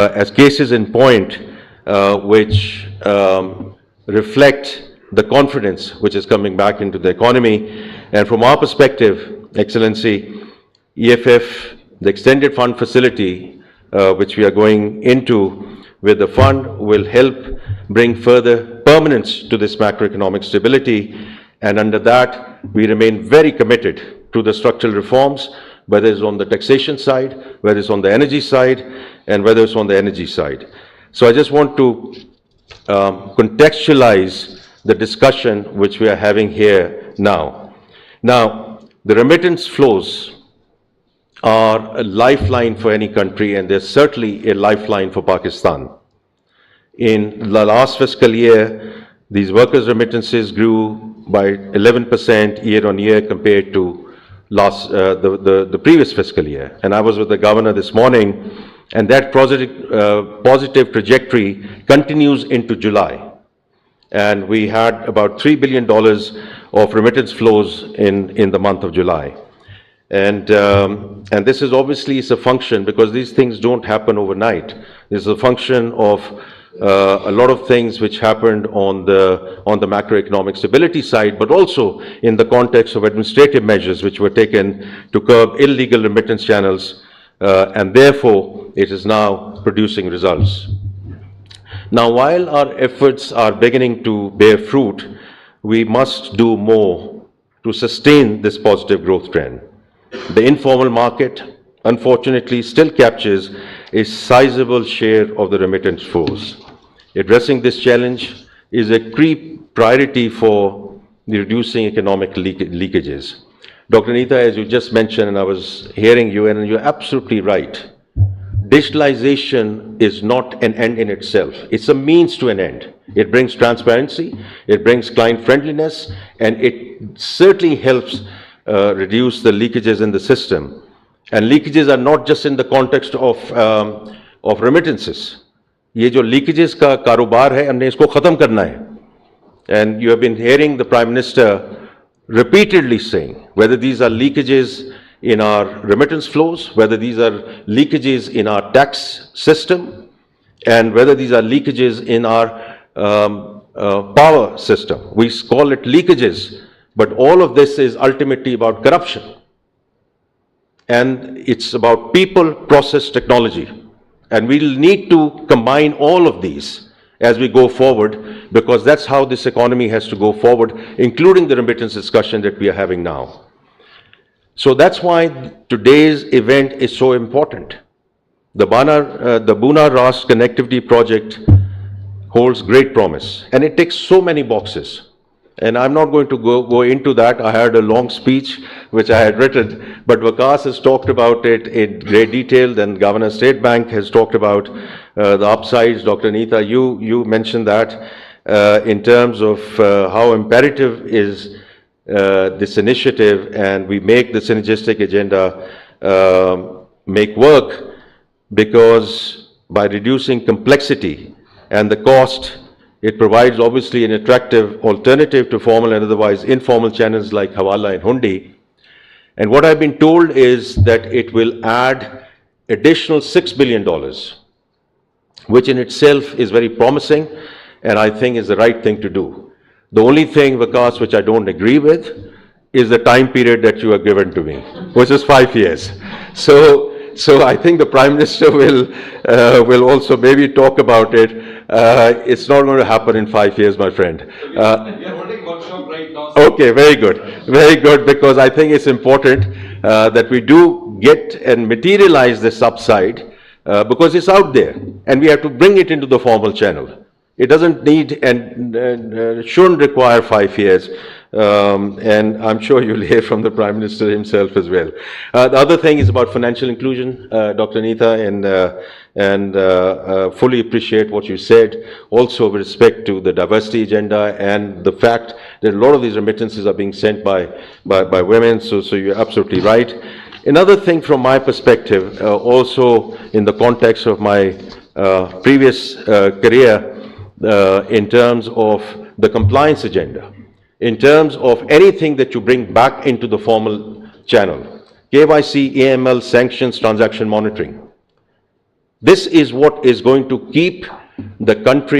as cases in point which reflect the confidence which is coming back into the economy. And from our perspective, Excellency, EFF, the extended fund facility which we are going into with the fund will help bring further permanence to this macroeconomic stability. And under that, we remain very committed to the structural reforms, whether it's on the taxation side, whether it's on the energy side, and whether it's on the energy side. So I just want to contextualize the discussion which we are having here now. Now, the remittance flows are a lifeline for any country, and they're certainly a lifeline for Pakistan. In the last fiscal year, these workers' remittances grew by 11% year on year compared to the previous fiscal year. And I was with the governor this morning, and that positive trajectory continues into July. And we had about $3 billion of remittance flows in the month of July. And this is obviously a function, because these things don't happen overnight. This is a function of a lot of things which happened on the macroeconomic stability side, but also in the context of administrative measures which were taken to curb illegal remittance channels, and therefore it is now producing results. Now, while our efforts are beginning to bear fruit, we must do more to sustain this positive growth trend. The informal market, unfortunately, still captures a sizable share of the remittance flows. Addressing this challenge is a key priority for reducing economic leakages. Dr. Neeta, as you just mentioned, and I was hearing you, and you're absolutely right. Digitalization is not an end in itself. It's a means to an end. It brings transparency, it brings client friendliness, and it certainly helps reduce the leakages in the system. And leakages are not just in the context of remittances. ये जो leakages का कारोबार है, हमने इसको खत्म करना है. And you have been hearing the Prime Minister repeatedly saying, whether these are leakages in our remittance flows, whether these are leakages in our tax system, and whether these are leakages in our power system. We call it leakages, but all of this is ultimately about corruption. And it's about people, process, technology. And we'll need to combine all of these as we go forward, because that's how this economy has to go forward, including the remittance discussion that we are having now. So that's why today's event is so important. The Buna Ras connectivity project holds great promise, and it ticks so many boxes. And I'm not going to go into that. I had a long speech which I had written, but Vikas has talked about it in great detail. Then Governor State Bank has talked about the upsides. Dr. Neeta, you mentioned that in terms of how imperative is this initiative, and we make the synergistic agenda make work, because by reducing complexity and the cost, it provides obviously an attractive alternative to formal and otherwise informal channels like Hawala and Hundi. And what I've been told is that it will add additional $6 billion, which in itself is very promising, and I think is the right thing to do. The only thing, Vikas, which I don't agree with is the time period that you are given to me, which is 5 years. So I think the Prime Minister will also maybe talk about it. It's not going to happen in 5 years, my friend. We are holding workshop right now. Okay, very good, because I think it's important that we do get and materialize this upside, because it's out there, and we have to bring it into the formal channel. It doesn't need and shouldn't require 5 years. And I'm sure you'll hear from the Prime Minister himself as well. The other thing is about financial inclusion, Dr. Neeta, and fully appreciate what you said. Also with respect to the diversity agenda and the fact that a lot of these remittances are being sent by women, so you're absolutely right. Another thing from my perspective, also in the context of my previous career, in terms of the compliance agenda, in terms of anything that you bring back into the formal channel, KYC, AML, sanctions, transaction monitoring. This is what is going to keep the country